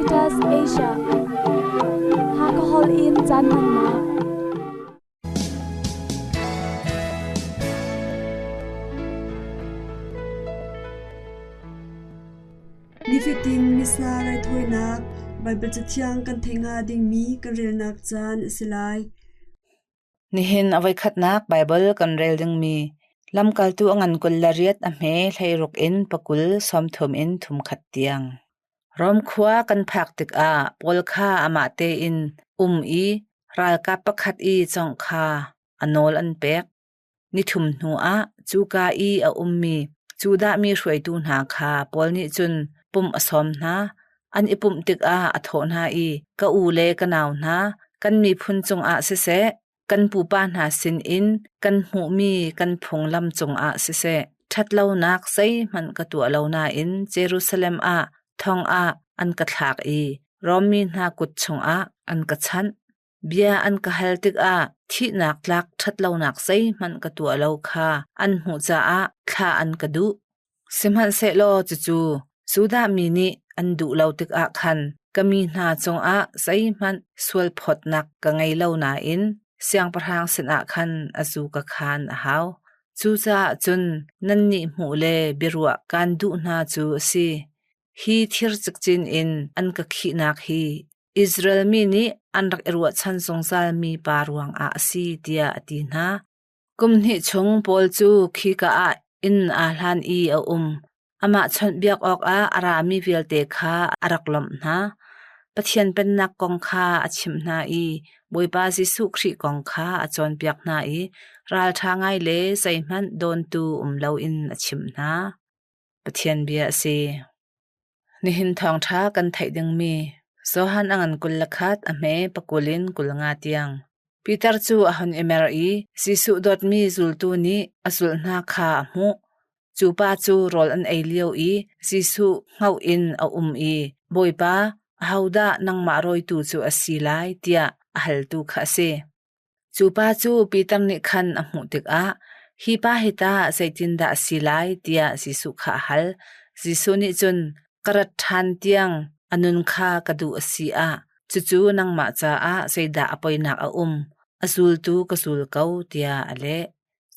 Peters Asia Hakahol in Janmanna Nifitin misna rai thoinak Bible chathiang kan thenga ding mi kan relnak chan silai nihin awai khatnak Bible kan rel ding mi lam kaltu angan kul lariat a me thlairuk in pakul somthum in thum khat tiang rom khwa kan phak tik a polkha ama te in i ral ka pakhat i chong kha anol an pek ni thum hnu a chu ka i a mi chu da mi hroi tu na kha pol ni chun pum asom na an ipum tik a atho na i ka u le ka naw na kan mi phun chung a se kan pu pa na sin in kan hu mi kan phung lam chung a se thatlo nak sei man ka tu lo na in Jerusalem a thong a an ka thak i romi na kut chung a an ka chan bia an ka hal tik a thi nak lak thatlo nak sei man ka tu lo kha an hu cha a kha an ka du simhan se lo chu suda mi ni an du lo tik a khan kami na chung a sei man sual phot nak ka ngai lo na in siang parhang sin a khan azu ka khan a haw chu cha chun nan ni mu le birwa kan du na chu si hi thir chikchin in an ka khi nak hi Israel mi ni an rak erwa chan songzal mi parwang a si tia ati na kum ni chung pol chu khi ka a in a hlan i a ama chon biak ok a ara mi velte kha araklom na pathian pen nak kong kha achim na i boipa Jesu Khri kong kha achon biak na i ral thangai le saiman don tu lo in achim na pathian bia se nihin thong tha kan thai ding mi sohan angan kul lakhat ame pakulin kulnga tiang Peter chu ahon emer i Jesu dot mi zultu ni asul na kha mu chu pa chu rol an eilio i Jesu ngau in a i boipa hauda nang ma roi tu chu asilai tia ahal tu kha se chu pa chu Peter ni khan a mu tik a hi pa hita saitin da asilai tia Jesu kha hal Jesu ni chun karat than tiang anun kha kadu asi a chu nang ma cha a seida apoinak a azul tu kasul kau tia ale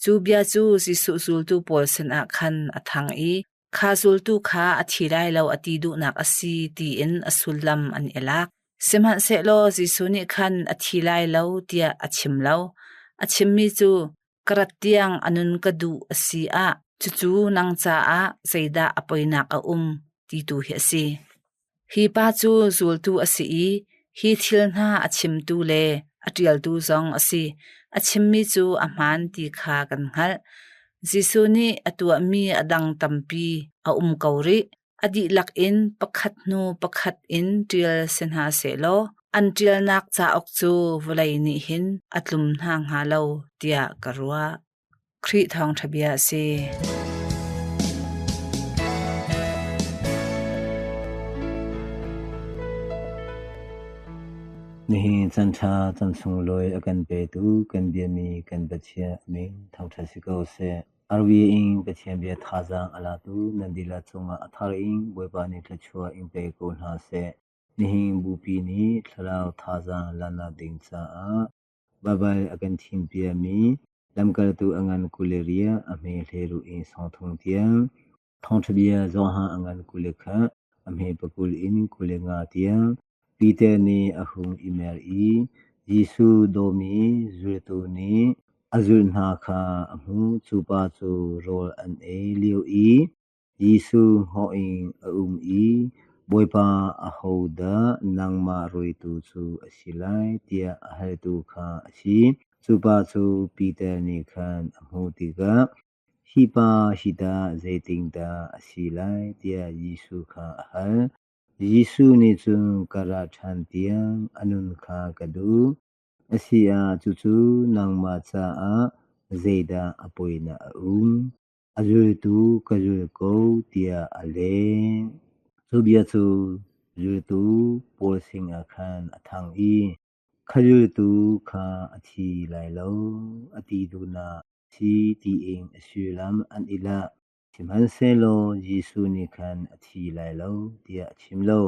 chu bia chu Jesu zul tu pol sen a khan athang i kha zul tu kha athilai lo ati du nak asi ti in asulam an elak simhan se lo Jesu ni khan athilai lo tia achim lo achim mi chu karat tiang anun kadu asi a chu nang cha a seida apoinak a ti tu hi si hi pa chu zul tu asi i hi thil na achim tu le atial tu zong asi achim mi chu aman ti kha kan hal Jesu ni atua mi adang tampi a kauri adi lak in pakhat nu pakhat in trial senha se lo an trial nak cha ok chu vulai ni hin atlum hang ha lo tia karwa Khri thong thabia se nihi chancha chansung loi akan pe tu kan bia mi kan bachia mi thau thasiko se arwi ing bachia bia thajang ala tu nandila chunga athar ing boipa ni thachua ing pe ko na se nihi bupi ni thlalau thajang lana ding cha a babai akan thim bia mi lamkal tu angan kuleria ame hleru in songthong tiang thong thabia zoha angan kulekha ame pakul in kulenga tiang Peter ni ahung email i Jesu domi zultu ni azul na kha amu chupa chu rol an e liu i Jesu ho in i boipa ahoda nangma roi tu chu asilai tia ahal tu kha asi chupa chu Peter ni khan amu tiga hipa hida zaiting da asilai tia Jesu kha ahal Jesu ni chung kara than tiang anun kha kadu asia chuchu nang ma cha a zeida apoina azul tu kazul ko tia ale subia chu zul tu pol sing a khan athang i khazul tu kha athi lai lo ati du na si ti ing asulam an ila Simhan se lo Jesu ni khan athi lai lo tia chim lo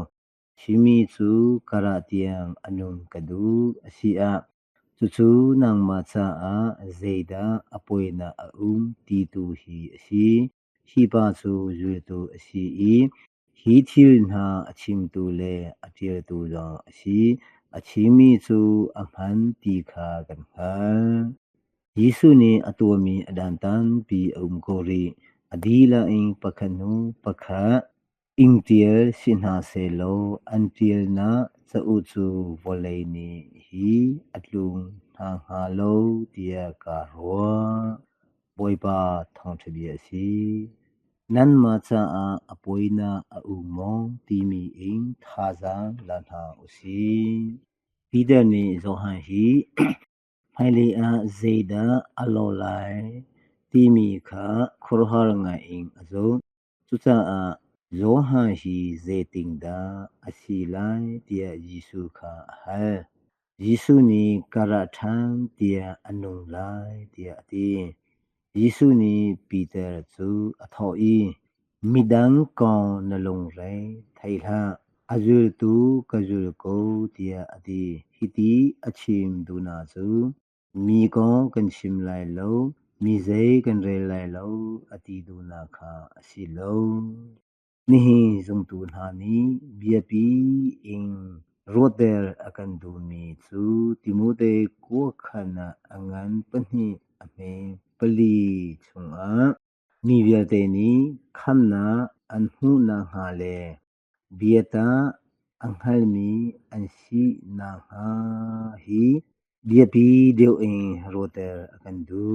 ชิมีจูกระเตียงอนุนกดูอสีอาจูนางมาซาอาเจดาอปวยนาตีตูฮีอสีฮีบาจูยูตูอสีฮีทิลนาอชิมตูเลอเทียตูจองอสีอชิมีจูอมันตีคากันค่ะยิสุนีอตัวมีอดันตันปีโกรีอดีลาอิงปะคนูปะคะอิงเตียสินหาเซโลอันเตียนาจะอุจูวอเลนีฮีอัดลุงทางฮาโลเตียการัวบอยบาทองทะเบียสีนั้นมาจะอปวยนาอุโมงตีมีอิงทาจังลานหาอุสีปีเดนีโซฮันฮีไพลีอาเจดาอโลไลตีมีขาครหารงอิงอโซจุจาโยฮันฮีเจติงดาอสีไลเตียยิสุขาฮัลยิสุนีการะทังเตียอนุไลเตียตียิสุนีปีเตอร์จูอทออีมิดังกอนนลงไรไทลาอาจุลตูกาจุลโกเตียตีฮิติอชิมดูนาจูมีกองกันชิมไลโลมีเจกันเรไลโลอติดูนาคาอสิโลนี่จงตูนานีเบียปีอิงโรเดอร์อากันดูมีจูติโมเตกัวขันะอังันปนิอเมปลีชงอามีเบียเตนีคัมนาอันหูนาฮาเลเบียตาอังฮัลมีอันชีนาฮาฮีเบียปีเดียวเองโรเดอร์อากันดู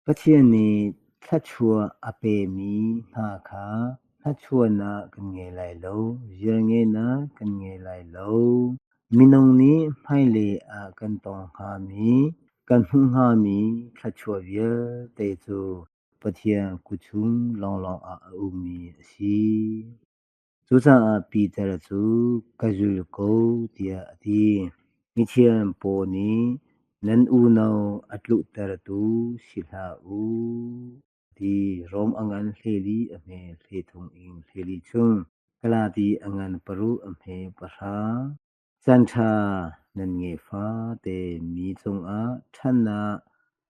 ปัจเจนีทัชชัวอเปมีนาคาทัชชัวนากันเงไลโลเยเงนากันเงไลโลมินงนี้ไม่เลอากันตองฮามีกันหุงฮามีทัชชัวเวียเตจูปะเทียงกุชุมลองลองอาอุมีสีจุซาปีเตระจูกะจุลโกเตียตีมิเทียนโปนีนันอูนาวอัตลุเตระตูสิลาอูดีรอมอังันเลลีอเมเลทงอิงเลลีชุงกลาดีอังันปรุอเมปะราจันทานันเงฟ้าเตมีจงอาท่านนา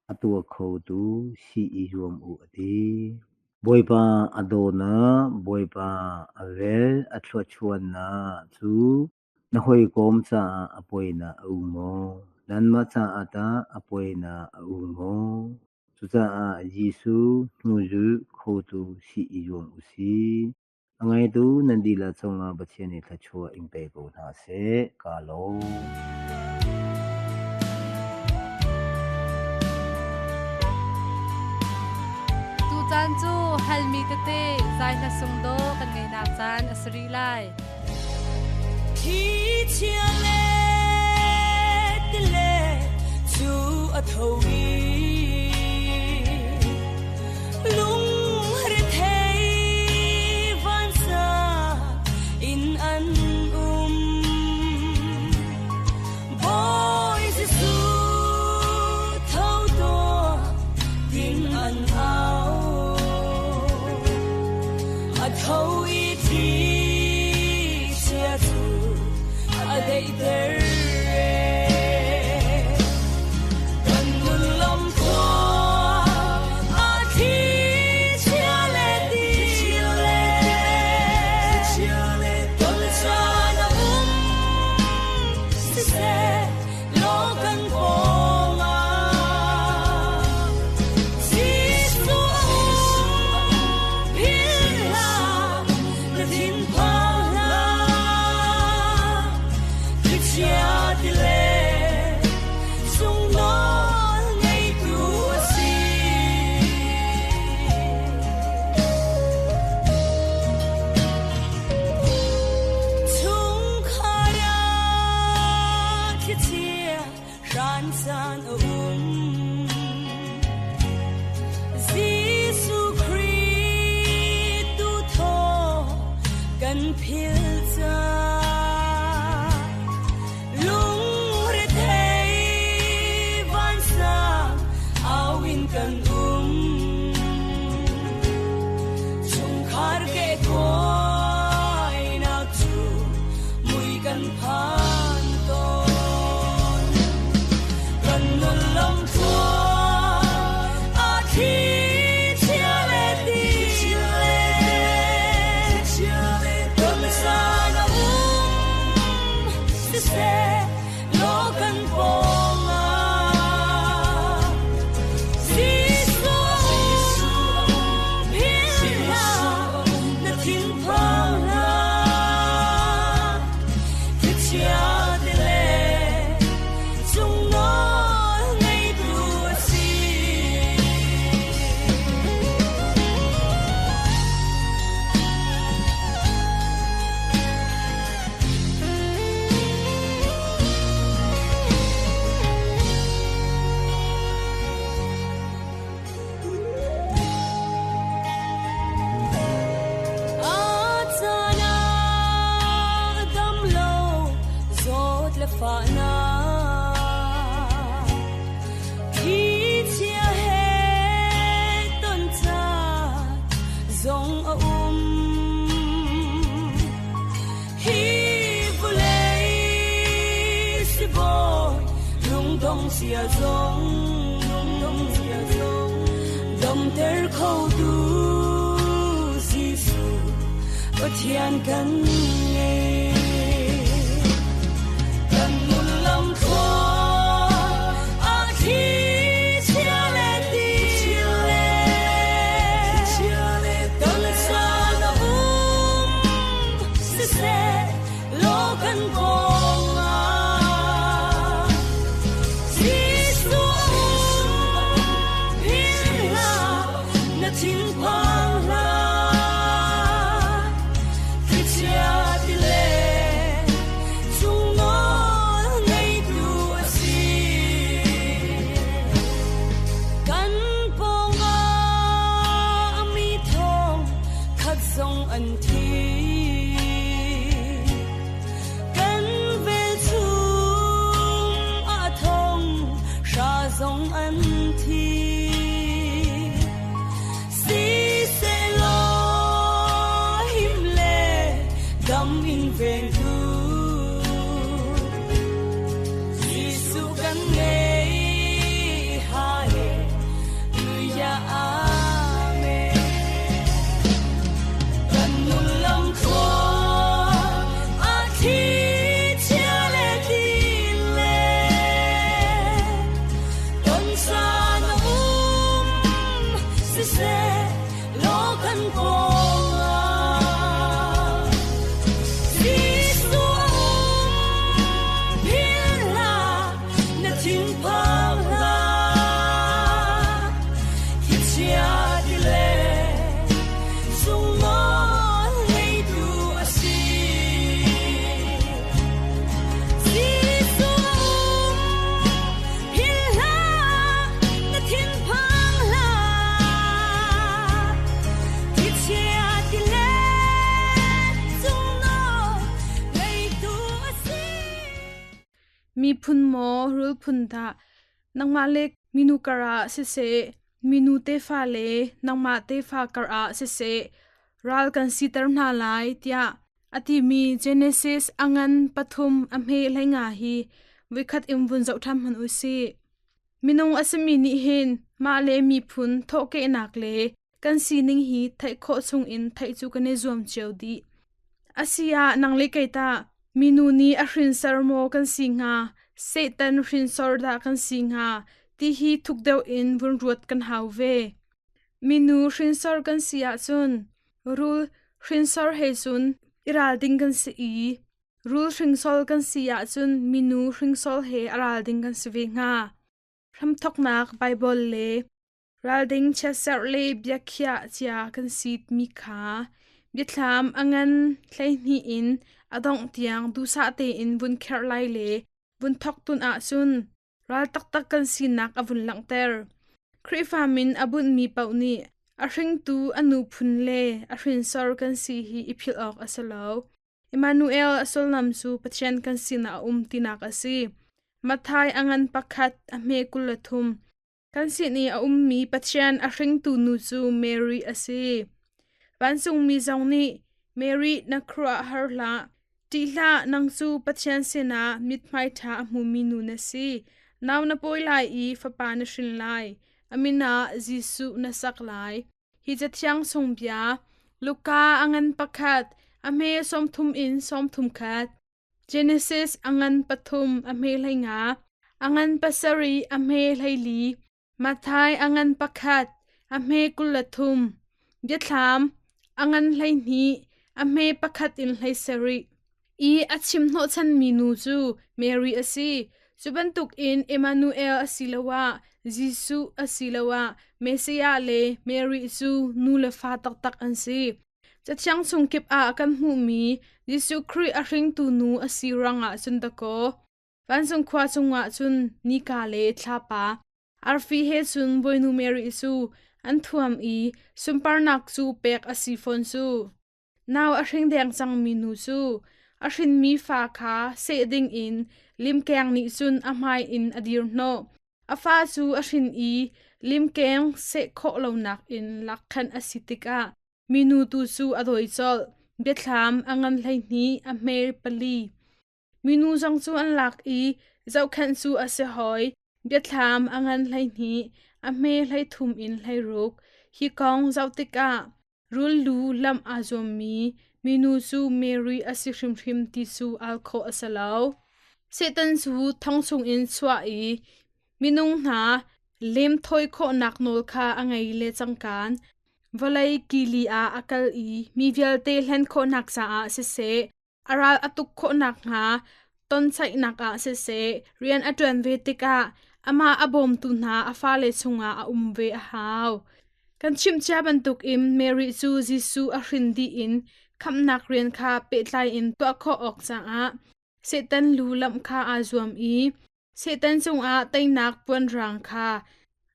อตัวโคตูสีอิยมอุดีบอยปาอโดนาบอยปาอเวลอัตลชวนนาจูนหอยกอมซาอปวยนาอุโมนันมาซาอาตาอปวยนาอุโมจุจายิสุนูจุโคตูสีอิยมอุสีอังไงตูนันดีลาจงอาบัชเชนิทัชัวอิงเปโกนาเซกาโลจันจูฮัลมีเตเตใจนัสงโดกันไงนาจันอสรีไลที่เชียเลตเลจูอทวีลุงฮรเทวันซาอินอันบอยซิสูเท่าตัวดินอันเอา头一天写出阿得的人，跟我浪花阿提起来的起来，跟着那是谁老跟风啊？天กันผ่านก่อนกันนุ่นลำทัวอาทิตย์เชียเลตีเลต้นสานาสิเสโลกันปองฝานาที่เชียเฮต้นชาทรงฮีบุเลสิบอยลุงดงเสียทรงดมเตอร์เขาดูสิสูก็เทียนกันเงมีพุนโมรุลพุนทะนังมาเล็กมินูกระเสเสมินูเตฟาเลนังมาเตฟากระเสเสรัลกันสิตรนาไลเตียอธิมีเจเนซิสอังันปฐุมอเมไลงาฮีวิคัดอิมวุนเจ้าทำมันอุซีมินงอสมินิเฮนมาเลมีพุนโทเกนักเลกันสีนิงฮีไทโคซุงอินไทจูกันเนซวมเจวดีอาเซียนังเลกตามินูนีอรินซาร์โมกันสิงาเซตันรินซอร์ดากันสิงาที่ฮีทุกเดวอินวุนรวดกันฮาวเวมินูรินซอร์กันสิอาซุนรูลรินซอร์เฮซุนอิราดิงกันสีรูลริงซอลกันสิอาซุนมินูริงซอลเฮอิราดิงกันสวิงาพรำทอกนักไบเบิลเลราดิงเชสเซอร์เลบยักษ์ยาเจียกันสิดมิขาบิดลามอังันไลนีอินอดองเตียงดูสาเตอินบุนแคร์ไลเลบุนทอกตุนอาซุนรัลตักกันสินักอบุนลังเตอร์ครีฟามินอบุนมีเป่านีอาริงตูอนุพุนเลอารินซอร์กันสิฮีอิพิลออกอัสลาวอิมานูเอลอสลนัมซูปัจเจนกันสินาตินักอซีมาทายอังันปักขัดอเมกุลทุมกันสินีมีปัจเจนอาริงตูนูซูเมรีอซีวันซุงมีจงนี้เมรีนักครัวฮาร์ลา ตีละนังซูปัจเจนเสนามิดไม่ทามูมินูนสีนาวนาปอยไลอีฟปานชินไลอามินาจิสุนสักไลฮิจะที่ยังทรงเบียลูกาอังันปักขัดอเมสมทุมอินสมทุมขัดเจเนซิสอังันปทุมอเมไลงาอังันปัสรีอเมไลลีมาทายอังันปักขัดอเมกุลทุมเบียดถามอังันไลนีอเมปักขัดอินไลสรีอีอัชิมโนชันมีนูจูเมรีอซีจุบันตุกอินเอมานูเอลอสิลวะจิสุอสิลวะเมสยาเลเมรีจูนูเลฟาตักตักอันซีจะช่างทรงเก็บอากันหูมีจิสุครีอริงตูนูอสิรังอาจุนตะโกวันทรงควาทรงวะจุนนิกาเลทลาปาอาร์ฟีเฮจุนบอยนูเมรีจูอันทวมอีสุมปาร์นักจูเปกอสิฟอนจูนาวอริงแดงจังมีนูจูอาชินมีฟ้าขาเสดิงอินลิมแกงนิซุนอามายอินอดีรโนอาฟ้าซูอาชินอีลิมแกงเสโคเหล่านักอินลักขันอสิติกามินูตูซูอโดยจอลเบียดถามอังันไลนี้อเมริปลีมินูจังซูอันลักอีเจ้าขันซูอาเซหอยเบียดถามอังันไลนี้อเมริไลทุมอินไลรุกฮิกองเจ้าติการุลลูลำอาจอมมีมินูซูเมรีอสิริมริมติซูอัลโคอสลาวเซตันซูทั้งซุงอินสวาอีมินุงหาเลมถอยโคนักโนลคาอังไงเลจังการวลัยกิลีอาอักลอีมีเวลเตเลนโคนักสาอาเซเซอาราลอตุกโคนักหาต้นไซนักอาเซเซเรียนอดวนเวติกาอามาอบมตุนาอาฟาเลซุงอาอุมเวอาฮาวกันชิมเจ้าบรรทุกอิมเมริซูจิซูอารินดีอินคำนักเรียนคาเปิดไลอินตัวข้อออกจากอาเซตันลูลำคาอาจวมอีเซตันจงอาไตนักปวนรังคา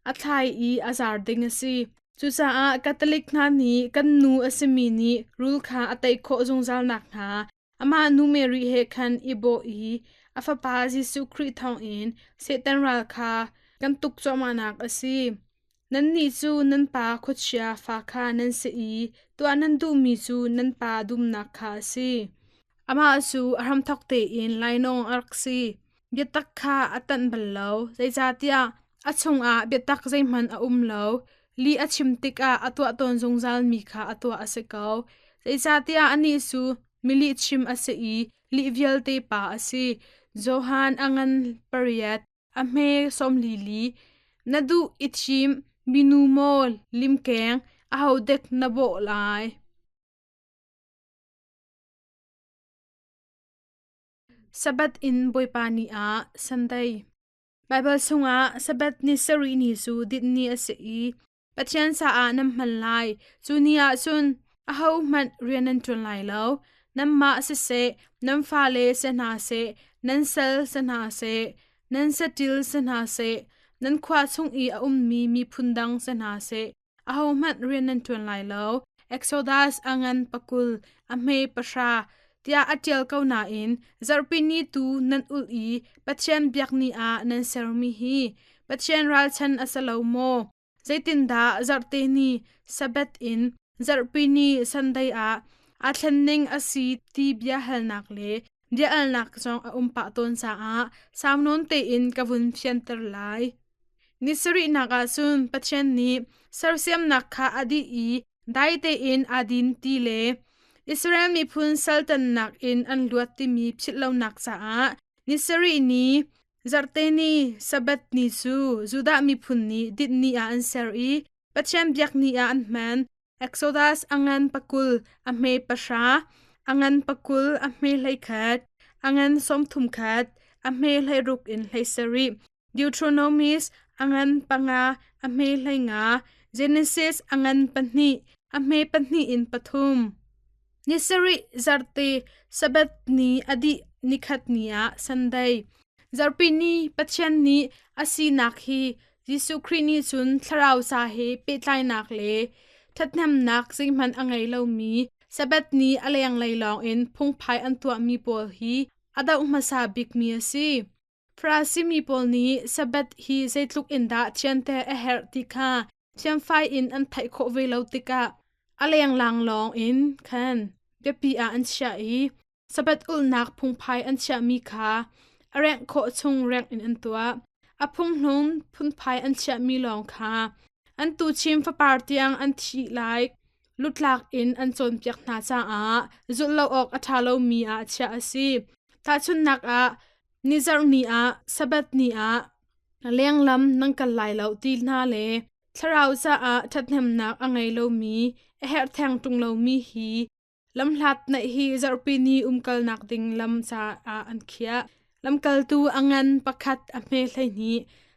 อัทไลอีอาจาร์ดิงซีจุซาอาคาทอลิกนานีกันนูอสมินีรูลคาอัตไอโคจงจานักหาอามานูเมริเฮคันอิโบอีอาฟาปาจิสุคริทองอินเซตันรัลคากันตุกจอมานักอซีนันนี่จูนันปาคุชยาฟาคานันสีตัวนันดูมีจูนันปาดุมนักคาซีอามาจูอารมทักเตอินไลนองอักซีเบียตักคาอัตันบัลลาวใจจาติยาอัชงอาเบียตักใจมันอาลาวลีอัชิมติกาอัตัวตนจงจาลมีคาอัตัวอเสกาวใจจาติยาอันนี้จูมิลิชิมอเสอีลีเวลเตปาอซีโจฮันอังันปริยัตอเมสอมลีลีนาดูอิชิมมินูโมลลิมแกงอาเด็กนโบลายสับัดอินบอยปานีอาสันไดไบเบิลสงอาสับัดนิสรีนิสูดินนีอสีปัจเจนสาอานำมันไลจูนีอาซุนอามันเรียนนันจนไลเลวนำมาเสเซนำฟาเลเซนาเซนันเซลเซนาเซนันเซติลเซนาเซนันควาซุงอีอามีพุนดังเซนาเซอามันเรียนนันจวนไลเลวเอ็กโซดัสอังันปะกุลอเมปชาเตียอัจเจลเกานาอินซาร์ปินีตูนันอุลอีปัจเจนเบียกนีอานันเซรมีฮีปัจเจนรัลชันอัสลาวโมใจตินดาซาร์เตนีสเบตอินซาร์ปินีสันไดอาอัลนิงอสีตีเบียฮัลนักเลเดียอัลนักจงปะตนสาอาสามนนเตอินกวุนเพียนเตอร์ไลนิสรินักอาซุนปัจเจนนี้ซาร์เซียมนักคาอดีอีได้เตอินอดินตีเลอิสราเอลมีพุนซัลตันนักอินอันลวดที่มีพิลานักสานิสรินี้จาร์เตนีสบัดนิซูจูดามีพุนนี้ดิดนีอาอันเซรีปัจเจนเบียกนีอาอันแมนเอ็กโซดัสอังันปะกุลอเมปชาอังันปะกุลอเมไลคัดอังันสมทุมคัดอเมไลรุกอินไลเซรีดิวทรโนมิสอังันปังาอเมไลงาเจเนซิสอังันปันนีอเมปันนีอินปทุมนิสริจาร์เตสบัดนีอดีนิคัดนีอาสันไดจาร์ปินีปัจเจนนีอาศีนักฮียิสุครินีซุนทราวสาเฮเปตไลนักเลทัดนำนักสิ่งมันอังไงเล่ามีสบัดนี้อะไรยังไลลองอินพงพายอันตัวมีปอลฮีอดาอุมาซาบิกมีสิฟราซิมีปอลนี้สบัดฮีเซตลุกอินดาเชียนเตอเฮรติกาเชียนไฟอินอันไทโคเวลาติกาอะไรยังลางลองอินคันเดปีอาอันชาอี sabat ulnak phungphai an chia mi kha areng kho chung reng in an tua aphung hlun phunphai an chia mi long kha an tu chim fa partiang an thi lai lutlak in an chon piak na cha a zullo ok athalo mi a chia asi ta chun nak a nizar ni a sabat ni a leng lam nang kal lai lo til na le tharau cha a thatnem nak angai lo mi a her thang tung lo mi hi lam hlat na hi zarpi ni kal nak ding lam cha a an khia lam kal tu angan pakhat a me hlai ni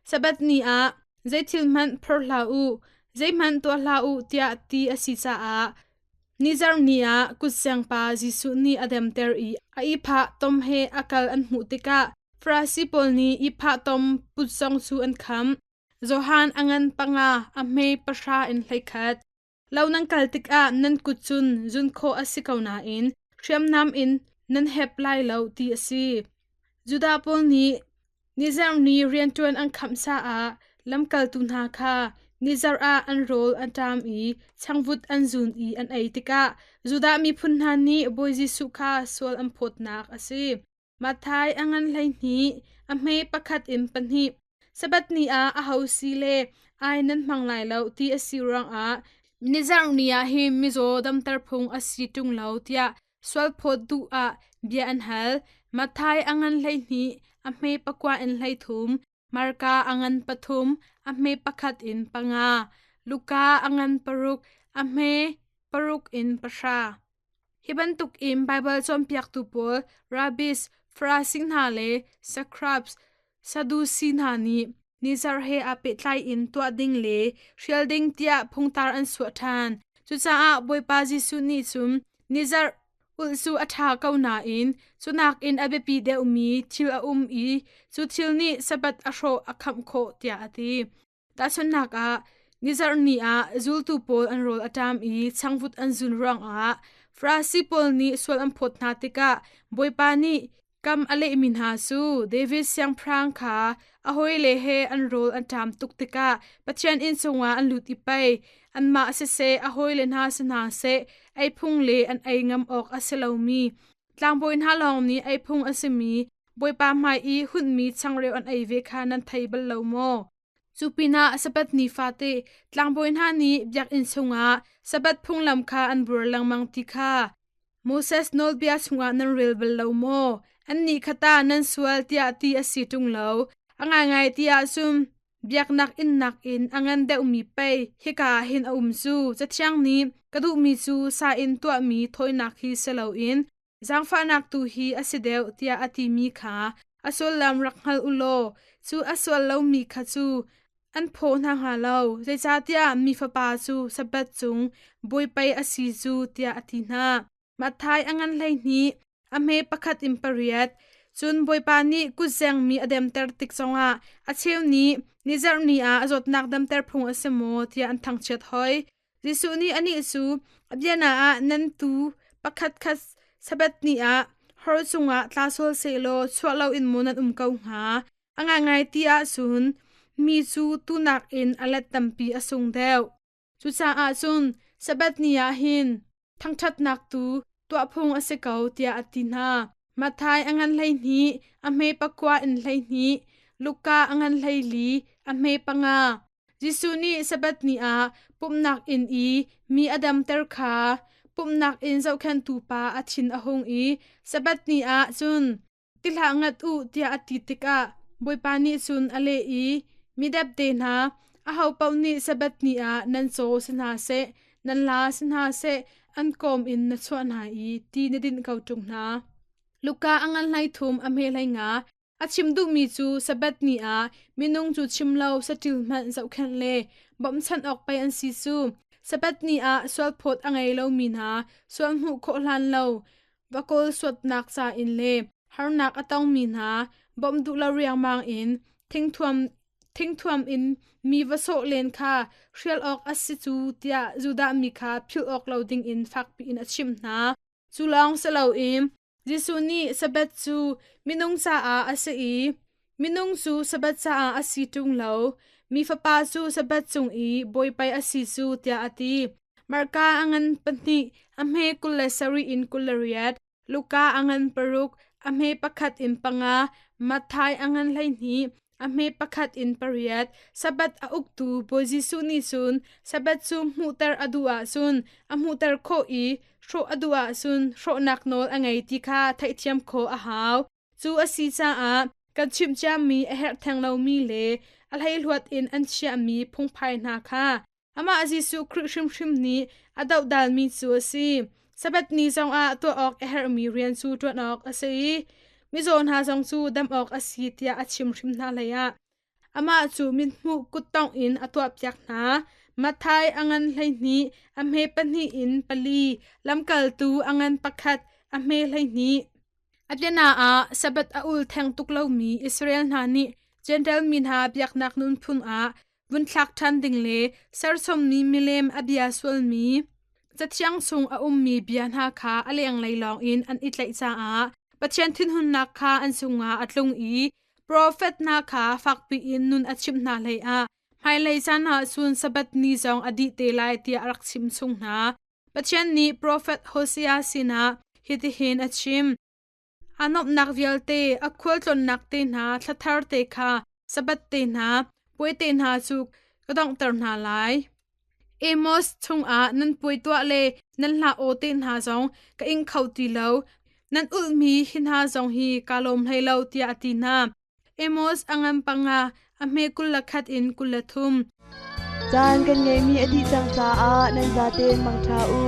sabat ni a zaithil man phor la u zaiman to la u tia ti asi cha a nizar ni a kusang pa jisu ni adem ter a ipha tom he akal an mu tika frasi pol ni ipha tom putsong su an kham zohan angan panga a me pasha in hlekhat launang kaltik a nan kuchun jun kho asikauna in shriam nam in nan hep lai lo ti asi juda pol ni nizar ni rian tuan an kham sa a lam kal tu na kha nizar a an rol an tam changvut an zun an aitika juda mi phun na ni boy jisu kha sol an phot nak asi mathai angan lai ni a me pakhat in panhi sabat ni a hausi le ai nan manglai lo ti asirang a nizar ni a hi mizo dam tar phung asi tung lo tia swal phot du a bia an hal mathai angan lai ni a me pakwa in lai thum marka angan pathum a me pakhat in panga luka angan paruk a me paruk in pasha hiban tuk im bible chom piak tu pol rabbis frasing na le sakrabs sadusi na ni nizar he ape tlai in to ding le shielding tia phungtar an su than chu cha a boy pa jisu ni chum nizar ulsu atha kauna in chunak in abepi de umi thil a chu thil ni sabat asho akham kho tia ati ta chunak a nizar ni a zul tu pol an rol atam changvut an zun rang a frasi pol ni sol an phot na tika boy pa ni kam ale min ha su david siang prang kha ahoi le he an rol an tam tuk tika pathian in sunga an lut ipai an ma se ahoi le na sana se ai phung le an ai ngam ok aselomi tlangboin ha long ni ai phung asemi boy pa mai hun mi changreu an ai ve kha nan thaibal lo mo chupina sabat ni fate tlangboin ha ni byak in sunga sabat phung lam kha an bur lang mang ti kha moses nol bia sunga nan rel bel lo mo an ni khata nan sual tia ti asitung lo anga ngai tia sum byak nak in angan de umi pai hika hin su chachang ni kadu mi chu sa in to mi thoi nak hi selo in zangfa nak tu hi asideu tia ati mi kha asol lam rakhal ulo chu asol lo mi kha chu an pho na ha lo zai cha tia mi fa pa chu sabat chung boy pai asi chu tia ati na mathai angan lai ni ame pakhat impariat chun boy pa ni kuzeng mi adem ter tik chonga acheu ni nizar ni a azot nak dam ter phung asemo tia an thang chet hoi jisu ni ani su abyana a nan tu pakhat khas sabat ni a hor chunga tlasol selo chwalo in monan kau nga anga ngai tia sun mi chu tunak in alat tampi asung deu chu cha a chun sabat ni a hin thangthat nak tu to phung ase kau tia atina mathai angan lai ni ame pakwa in lai ni luka angan lai li ame panga jisu ni sabat ni a pumnak in mi adam ter kha pumnak in zau khan tu pa achin ahong sabat ni a chun tilha ngat u tia ati tika boy pa ni chun ale midap de na a hau pau ni sabat ni a nan so sna se nan la sna se an kom in na chwana ti na din kau tung na luka angan lai thum ame lai nga achim du mi chu sabat ni a minung chu chimlo satil man zau khan le bom chan ok pai an si su sabat ni a swal phot angai lo mi na swal hu kho hlan lo bakol swat nak cha in le har nak atong mi na bom du la riang mang in thingthuam in mi vaso len kha hrial ok asi chu tia juda mi kha phil ok loading in fak pi in achim na chulong selo im jisu ni sabat chu minung cha a ase minung chu sabat cha a asi tung lo mi fa pa chu sabat chung boy pai asi chu tia ati marka angan pani amhe kulesari in kulariat ลูกาอังันปรุกอเมปะขัดอินปังามัทไทยอังันไลนี้อเมปะขัดอินปริยัดสบัดอุกตูโบจิสุนิซุนสบัดซูมูเตอร์อดัวซุนอมูเตอร์โคอีโชอดัวซุนโชนักโนลอังไงติคาไทเทียมโคอาหาวจูอสีจาอากันชิมจามีเอเฮแทงเรามีเลอะไรลวดอินอันเชียมีพงภายนาคาอามาอจิสุครึชิมนี้อดาวดาลมีจูซีสบัดนี้จงอาตัวออกเอเฮมีเรียนซูตัวออกอสีมิโซนหาจงซูดำออกอสีเตียอชิมนาเลยะอามาจูมินมุกุตตองอินอตัวพยักนามาไทยอังันไหนี้อเมปนีอินปลีลำกัลตูอังันปักขัดอเมไหนี้อับยานาอาสบัดอุลแทงตุกเลามีอิสราเอลนานิเจนเดลมินหาพยักนักนุนพุนอาวุนทักทันดิงเลสารสมมีมิเลมอับยาสวลมีจัดยังทรงอุมมีเบียนหาคาอเลียงไลลองอินอันอิตไลซาอาปัจเจนทินหุนนักคาอันทรงอาอัดลงอีโปรเฟตนาคาฟักปีอินนุนอัดชิมนาเลยอาไฮไลซานาซุนสบัดนีจงอดีเตลายเตียรักชิมทรงนาปัจเจนนี้โปรเฟตโฮเซียสินาฮิติเฮนอัดชิมอันอบนักวิลเตอควลจนนักเตนาทัทาร์เตคาสบัดเตนาป่วยเตนาสุกก็ต้องเติมนาไลเอมอสทงอานันป่วยตัวเลนันลาโอเตนาจงก็อิงเขาตีเลวนันอุลมีหินหาจงฮีกาลมให้เลวเตียตีนาเอมอสอังันปังอาอเมกุลขัดอินกุลทุม จานกันไงมีอดีจังจ้าอานันจาเตนมังชาอู